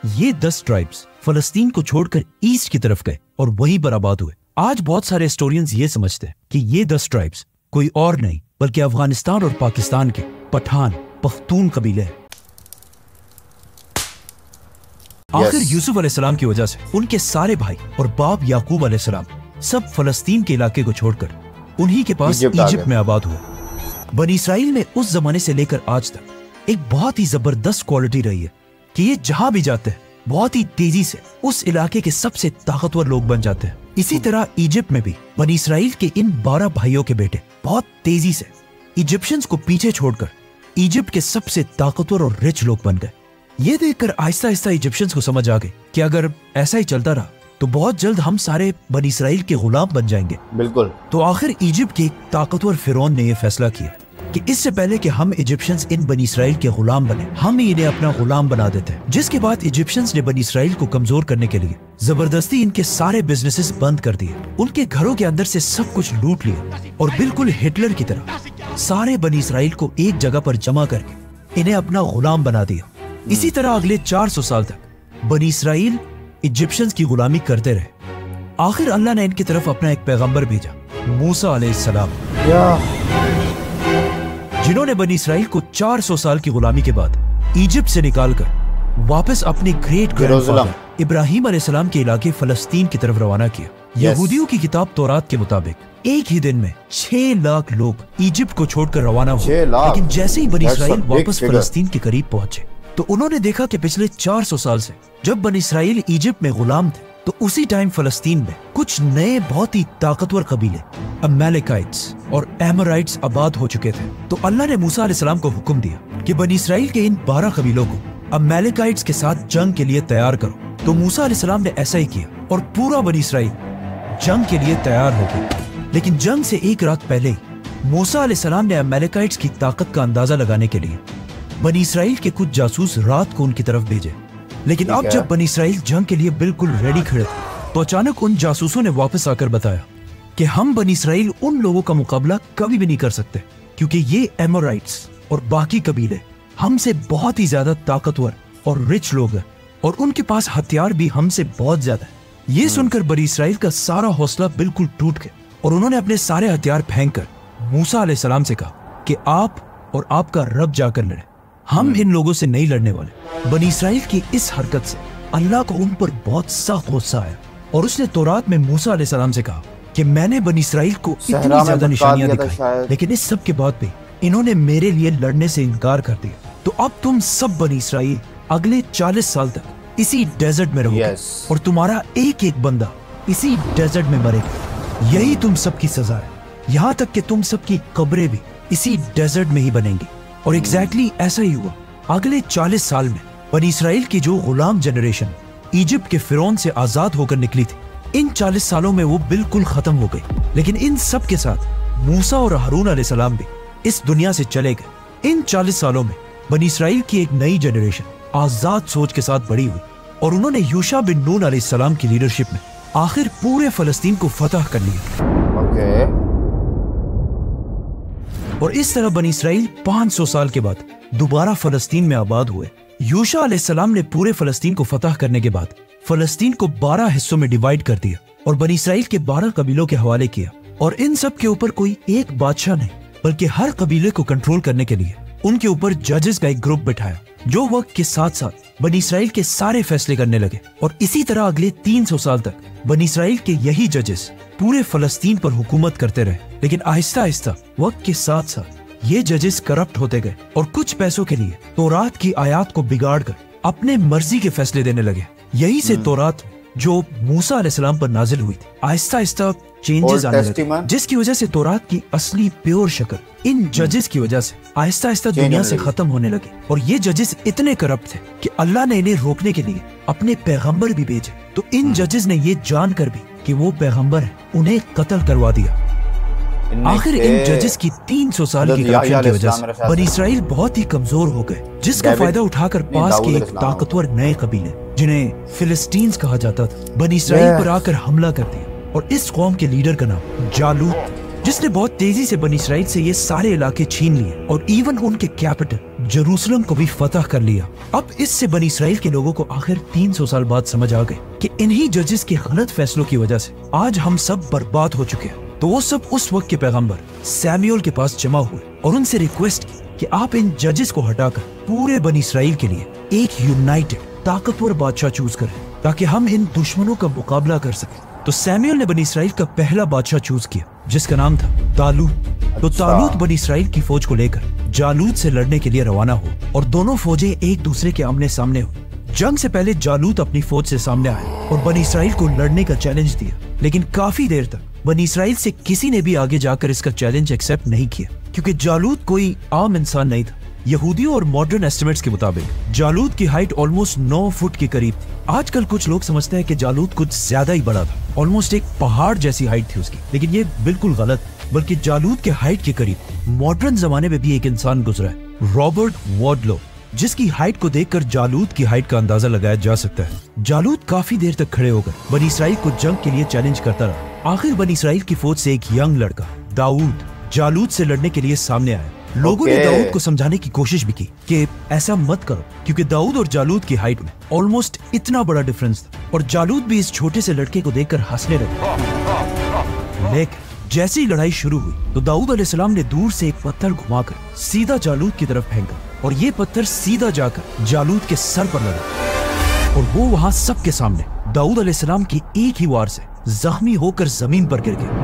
ये 10 ट्राइब्स फलस्तीन को छोड़कर ईस्ट की तरफ गए और वहीं पर आबाद हुए। आज बहुत सारे हिस्टोरियंस ये समझते हैं कि ये 10 ट्राइब्स कोई और नहीं बल्कि अफगानिस्तान और पाकिस्तान के पठान पख्तून कबीले हैं। आखिर यूसुफ अलैहिस्सलाम की वजह से उनके सारे भाई और बाप याकूब अलैहिस्सलाम सब फलस्तीन के इलाके को छोड़कर उन्हीं के पास इजिप्ट में आबाद हुए। बनी इसराइल में उस जमाने से लेकर आज तक एक बहुत ही जबरदस्त क्वालिटी रही है कि ये जहां भी जाते हैं बहुत ही तेजी से उस इलाके के सबसे ताकतवर लोग बन जाते हैं। इसी तरह इजिप्ट में भी बनी इसराइल के इन 12 भाइयों के बेटे बहुत तेजी से इजिप्शियंस को पीछे छोड़कर इजिप्ट के सबसे ताकतवर और रिच लोग बन गए। ये देखकर आहिस्ता आहिस्ता इजिप्शियंस को समझ आ गई कि अगर ऐसा ही चलता रहा तो बहुत जल्द हम सारे बनी इसराइल के गुलाम बन जाएंगे। बिल्कुल। तो आखिर इजिप्ट के एक ताकतवर फिरौन ने यह फैसला किया कि इससे पहले कि हम इजिप्शियंस इन बनी इसराइल के गुलाम बने, हम ही इन्हें अपना गुलाम बना देते हैं। जिसके बाद इजिप्शियंस ने बनी इसराइल को कमजोर करने के लिए जबरदस्ती इनके सारे बिजनेसेस बंद कर दिए, उनके घरों के अंदर से सब कुछ लूट लिया और बिल्कुल हिटलर की तरह सारे बनी इसराइल को एक जगह पर जमा करके इन्हें अपना गुलाम बना दिया। इसी तरह अगले 400 साल तक बनी इसराइल इजिप्शियंस की गुलामी करते रहे। आखिर अल्लाह ने इनकी तरफ अपना एक पैगंबर भेजा, मूसा अलैहिस्सलाम, जिन्होंने बनी इसराइल को 400 साल की गुलामी के बाद इजिप्ट से निकालकर वापस अपने ग्रेट ग्रैंडफादर इब्राहिम अलैहिस्सलाम के इलाके फलस्तीन की तरफ रवाना किया। यहूदियों की किताब तौरात के मुताबिक एक ही दिन में 6 लाख लोग इजिप्ट को छोड़कर रवाना हुए। लेकिन जैसे ही बनी इसराइल वापस फलस्तीन के करीब पहुंचे तो उन्होंने देखा कि पिछले 400 साल से जब बनी इसराइल इजिप्ट में गुलाम थे तो उसी टाइम फलस्तीन में कुछ नए बहुत ही ताकतवर कबीले अमेलेकाइट्स और एमोराइट्स आबाद हो चुके थे। तो अल्लाह ने मूसा अलैहिस्सलाम को हुक्म दिया कि बनी इसराइल के इन 12 कबीलों को अमेलेकाइट्स के साथ जंग के लिए तैयार करो। तो मूसा अलैहिस्सलाम ने ऐसा ही किया और पूरा बनी इसराइल जंग के लिए तैयार हो गया। लेकिन जंग से एक रात पहले ही मूसा अलैहिस्सलाम ने अमेलेकाइट्स की ताकत का अंदाजा लगाने के लिए बनी इसराइल के कुछ जासूस रात को उनकी तरफ भेजे। लेकिन अब जब बनी इसराइल जंग के लिए बिल्कुल रेडी खड़े थे तो अचानक उन जासूसों ने वापस आकर बताया कि हम बनी इसराइल उन लोगों का मुकाबला कभी भी नहीं कर सकते, क्योंकि ये एमोराइट्स और बाकी कबीले हमसे बहुत ही ज्यादा ताकतवर और रिच लोग हैं और उनके पास हथियार भी हमसे बहुत ज्यादा है। ये सुनकर बनी इसराइल का सारा हौसला बिल्कुल टूट गया और उन्होंने अपने सारे हथियार फेंककर मूसा अलैहिस्सलाम से कहा कि आप और आपका रब जाकर लड़े, हम इन लोगों से नहीं लड़ने वाले। बनी इसराइल की इस हरकत से अल्लाह को उन पर बहुत सख्त गुस्सा आया और उसने तौरात में मूसा अलैहिस्सलाम से कहा कि मैंने बनी इसराइल को इतनी ज्यादा निशानियां दिखाई, लेकिन इस सब के बाद भी इन्होंने मेरे लिए लड़ने से इनकार कर दिया। तो अब तुम सब बनी इसराइल अगले 40 साल तक इसी डेजर्ट में रहोगे और तुम्हारा एक एक बंदा इसी डेजर्ट में मरेगा। यही तुम सबकी सजा है, यहाँ तक कि तुम सबकी कब्रें भी इसी डेजर्ट में ही बनेंगी। और एग्जैक्टली ऐसा ही हुआ। अगले 40 साल में बनी इसराइल की जो गुलाम जनरेशन इजिप्ट के फिरौन से आजाद होकर निकली थी, इन 40 सालों में वो बिल्कुल खत्म हो गई। लेकिन इन सब के साथ मूसा और हारून अलैहिस्सलाम भी इस दुनिया से चले गए। इन 40 सालों में बनी इसराइल की एक नई जनरेशन आजाद सोच के साथ बड़ी हुई और उन्होंने यूशा बिन नून अलैहिस्सलाम की लीडरशिप में आखिर पूरे फलस्तीन को फतह कर लिया। और इस तरह बनी इसराइल 500 साल के बाद दोबारा फलस्तीन में आबाद हुए। यूशा अलैहिस्सलाम ने पूरे फलस्तीन को फतह करने के बाद फलस्तीन को 12 हिस्सों में डिवाइड कर दिया और बनी इसराइल के 12 कबीलों के हवाले किया। और इन सब के ऊपर कोई एक बादशाह नहीं बल्कि हर कबीले को कंट्रोल करने के लिए उनके ऊपर जजेस का एक ग्रुप बिठाया, जो वक्त के साथ साथ बनी इसराइल के सारे फैसले करने लगे। और इसी तरह अगले 300 साल तक बनी इसराइल के यही जजेस पूरे फलस्तीन पर हुकूमत करते रहे। लेकिन आहिस्ता आहिस्ता वक्त के साथ साथ ये जजेस करप्ट होते गए और कुछ पैसों के लिए तौरात की आयात को बिगाड़कर अपने मर्जी के फैसले देने लगे। यही से तौरात जो मूसा अलैहिस्सलाम पर नाजिल हुई थी आहिस्ता आहिस्ता चेंजेस आने लगे, जिसकी वजह से तौरात की असली प्योर शक्ल इन जजेस की वजह से आहिस्ता आहिस्ता दुनिया से खत्म होने लगे। और ये जजेस इतने करप्ट थे कि अल्लाह ने इन्हें रोकने के लिए अपने पैगंबर भी भेजे। तो इन जजेस ने ये जानकर भी कि वो पैगंबर है, उन्हें कत्ल करवा दिया। आखिर इन जजेस की 300 साल की करप्शन की वजह से बनी इसराइल बहुत ही कमजोर हो गए, जिसका फायदा उठाकर पास के एक ताकतवर नए कबीले जिन्हें फिलिस्तीन्स कहा जाता था बनी इसराइल पर आकर हमला कर दिया। और इस कौम के लीडर का नाम जालूत, जिसने बहुत तेजी से बनी इसराइल से ये सारे इलाके छीन लिए और इवन उनके कैपिटल जेरूसलम को भी फतह कर लिया। अब इससे बनी इसराइल के लोगों को आखिर 300 साल बाद समझ आ गए कि इन्हीं जजेस के गलत फैसलों की वजह से आज हम सब बर्बाद हो चुके हैं। तो वो सब उस वक्त के पैगंबर सैमुएल के पास जमा हुए और उनसे रिक्वेस्ट की कि आप इन जजेस को हटाकर पूरे बनी इसराइल के लिए एक यूनाइटेड ताकतवर बादशाह चूज करें ताकि हम इन दुश्मनों का मुकाबला कर सकें। तो सैमुएल ने बनी इसराइल का पहला बादशाह चूज किया जिसका नाम था तालूत। तो तालूत बनी इसराइल की फौज को लेकर जालूत से लड़ने के लिए रवाना हो और दोनों फौजें एक दूसरे के आमने सामने हो। जंग से पहले जालूत अपनी फौज से सामने आया और बनी इसराइल को लड़ने का चैलेंज दिया, लेकिन काफी देर तक बनी इसराइल से किसी ने भी आगे जाकर इसका चैलेंज एक्सेप्ट नहीं किया क्योंकि जालूत कोई आम इंसान नहीं था। यहूदियों और मॉडर्न एस्टिमेट्स के मुताबिक जालूत की हाइट ऑलमोस्ट 9 फुट के करीब थी। आजकल कुछ लोग समझते हैं कि जालूत कुछ ज्यादा ही बड़ा था, ऑलमोस्ट एक पहाड़ जैसी हाइट थी उसकी, लेकिन ये बिल्कुल गलत, बल्कि जालूत के हाइट के करीब मॉडर्न जमाने में भी एक इंसान गुजरा है, रॉबर्ट वॉडलो, जिसकी हाइट को देखकर जालूत की हाइट का अंदाजा लगाया जा सकता है। जालूत काफी देर तक खड़े होकर बनी इसराइल को जंग के लिए चैलेंज करता रहा। आखिर बनी इसराइल की फौज से एक यंग लड़का दाऊद जालूत से लड़ने के लिए सामने आया। लोगों ने दाऊद को समझाने की कोशिश भी की कि ऐसा मत करो क्योंकि दाऊद और जालूत की हाइट में ऑलमोस्ट इतना बड़ा डिफरेंस था और जालूत भी इस छोटे से लड़के को देखकर हंसने लगे। लेकिन जैसे ही लड़ाई शुरू हुई तो दाऊद अलैहिस्सलाम ने दूर से एक पत्थर घुमाकर सीधा जालूत की तरफ फेंका और ये पत्थर सीधा जाकर जालूत के सर पर लगा और वो वहां सबके सामने दाऊद अलैहिस्सलाम की एक ही वार से जख्मी होकर जमीन पर गिर गया।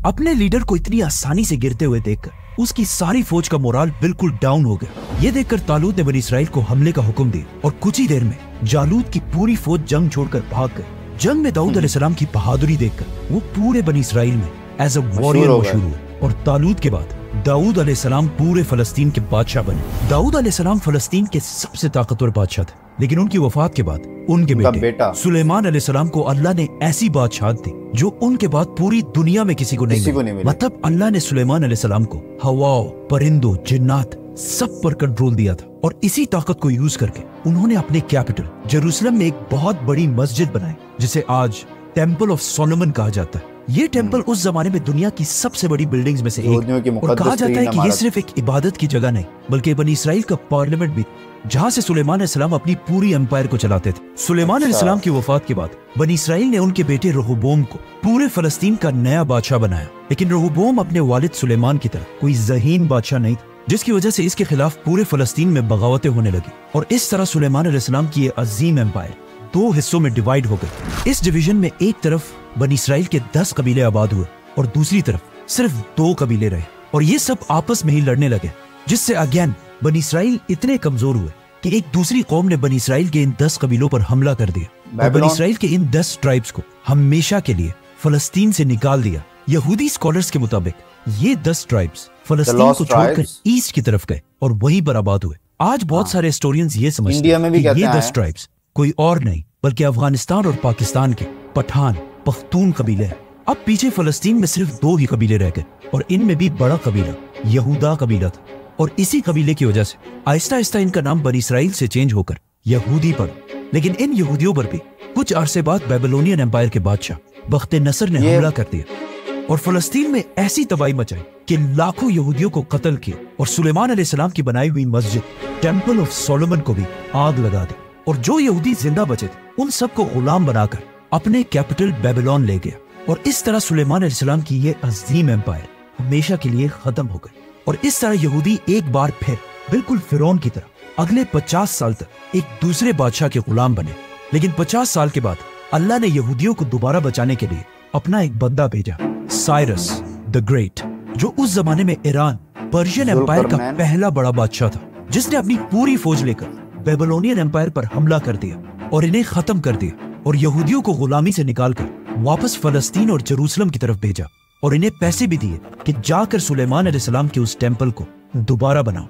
अपने लीडर को इतनी आसानी से गिरते हुए देखकर उसकी सारी फौज का मोराल बिल्कुल डाउन हो गया। ये देखकर तालूत ने बनी इसराइल को हमले का हुक्म दिया और कुछ ही देर में जालूत की पूरी फौज जंग छोड़कर भाग गई। जंग में दाऊद अलैहिस्सलाम की बहादुरी देखकर वो पूरे बनी इसराइल में एज अ वॉरियर मशहूर हुए और तालूत के बाद दाऊद अलैहिस्सलाम पूरे फलस्तीन के बादशाह बने। दाऊद अलैहिस्सलाम फलस्तीन के सबसे ताकतवर बादशाह थे, लेकिन उनकी वफात के बाद उनके बेटे सुलेमान अलैहिस्सलाम को अल्लाह ने ऐसी बादशाहत दी जो उनके बाद पूरी दुनिया में किसी को नहीं मिली। मतलब अल्लाह ने सुलेमान अलैहिस्सलाम को हवाओं, परिंदों, जिन्नात सब पर कंट्रोल दिया था और इसी ताकत को यूज करके उन्होंने अपने कैपिटल जेरूसलम में एक बहुत बड़ी मस्जिद बनाई जिसे आज टेम्पल ऑफ सोलोमन कहा जाता है। ये टेम्पल उस जमाने में दुनिया की सबसे बड़ी बिल्डिंग्स में से एक और कहा जाता है कि ये सिर्फ एक इबादत की जगह नहीं बल्कि बनी इसराइल का पार्लियामेंट भी, जहां से सुलेमान अलैहिस्सलाम अपनी पूरी एम्पायर को चलाते थे। सुलेमान अलैहिस्सलाम की वफात के बाद बनी इसराइल ने उनके बेटे रहबाम को पूरे फलस्तीन का नया बादशाह बनाया, लेकिन रहबाम अपने वालिद सुलेमान की तरह कोई ज़हीन बादशाह नहीं था, जिसकी वजह से इसके खिलाफ पूरे फलस्तीन में बगावतें होने लगी और इस तरह सुलेमान अलैहिस्सलाम की ये अजीम एम्पायर 2 हिस्सों में डिवाइड हो गई। इस डिवीजन में एक तरफ बनी इसराइल के 10 कबीले आबाद हुए और दूसरी तरफ सिर्फ 2 कबीले रहे और ये सब आपस में ही लड़ने लगे, जिससे अगेन बनी इसराइल इतने कमजोर हुए कि एक दूसरी कौम ने बनी इसराइल के इन 10 कबीलों पर हमला कर दिया और बनी इसराइल के इन 10 ट्राइब्स को हमेशा के लिए फलस्तीन से निकाल दिया। यहूदी स्कॉलर्स के मुताबिक ये 10 ट्राइब्स फलस्तीन को छोड़कर ईस्ट की तरफ गए और वहीं पर आबाद हुए। आज बहुत सारे हिस्टोरियंस ये समझते हैं कि ये 10 ट्राइब्स कोई और नहीं बल्कि अफगानिस्तान और पाकिस्तान के पठान पख्तून कबीले हैं। अब पीछे फलस्तीन में सिर्फ 2 ही कबीले रह गए और इनमें भी बड़ा कबीला यहूदा कबीला था और इसी कबीले की वजह से आहिस्ता आहिस्ता इनका नाम बनी इसराइल से चेंज होकर यहूदी पड़ा। लेकिन इन यहूदियों पर भी कुछ अरसे बाद बेबीलोनियन एम्पायर के बादशाह बख्त नसर ने हमला कर दिया और फलस्तीन में ऐसी तबाही मचाई कि लाखों यहूदियों को कत्ल किया और सुलेमान अलैहिस्सलाम की बनाई हुई मस्जिद टेम्पल ऑफ सोलोमन को भी आग लगा दी और जो यहूदी जिंदा बचे थे उन सबको गुलाम बनाकर अपने कैपिटल बेबीलोन ले गया और इस तरह सुलेमान अलैहिस्सलाम की ये अजीम एम्पायर हमेशा के लिए खत्म हो गई। और इस तरह यहूदी एक बार फिर बिल्कुल फिरौन की तरह अगले 50 साल तक एक दूसरे बादशाह के गुलाम बने। लेकिन 50 साल के बाद अल्लाह ने यहूदियों को दोबारा बचाने के लिए अपना एक बंदा भेजा, साइरस द ग्रेट, जो उस जमाने में ईरान पर्शियन एम्पायर का पहला बड़ा बादशाह था, जिसने अपनी पूरी फौज लेकर बेबीलोनियन एम्पायर पर हमला कर दिया और इन्हें खत्म कर दिया और यहूदियों को गुलामी से निकालकर वापस फलस्तीन और जेरूसलम की तरफ भेजा और इन्हें पैसे भी दिए कि जाकर सुलेमान अलैहिस्सलाम के उस टेम्पल को दोबारा बनाओ।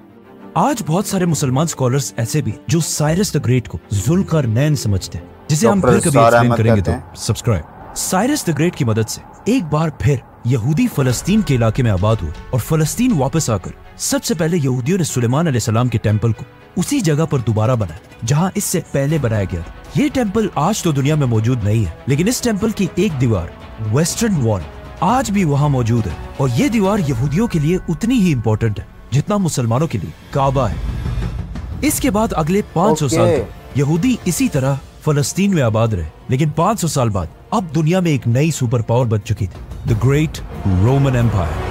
आज बहुत सारे मुसलमान स्कॉलर्स ऐसे भी जो साइरस द ग्रेट को जुल्करनैन समझते हैं, जिसे हम फिर कभी एक्सप्लेन करेंगे, तो सब्सक्राइब। साइरस द ग्रेट की मदद से एक बार फिर यहूदी फलस्तीन के इलाके में आबाद हुए और फलस्तीन वापस आकर सबसे पहले यहूदियों ने सुलेमान अलैहिस्सलाम के टेम्पल को उसी जगह पर दोबारा बनाया जहां इससे पहले बनाया गया था। ये टेम्पल आज तो दुनिया में मौजूद नहीं है, लेकिन इस टेम्पल की एक दीवार वेस्टर्न वॉल आज भी वहां मौजूद है और ये दीवार यहूदियों के लिए उतनी ही इम्पोर्टेंट है जितना मुसलमानों के लिए काबा है। इसके बाद अगले 500 साल तक यहूदी इसी तरह फलस्तीन में आबाद रहे, लेकिन 500 साल बाद अब दुनिया में एक नई सुपर पावर बन चुकी थी, द ग्रेट रोमन एम्पायर।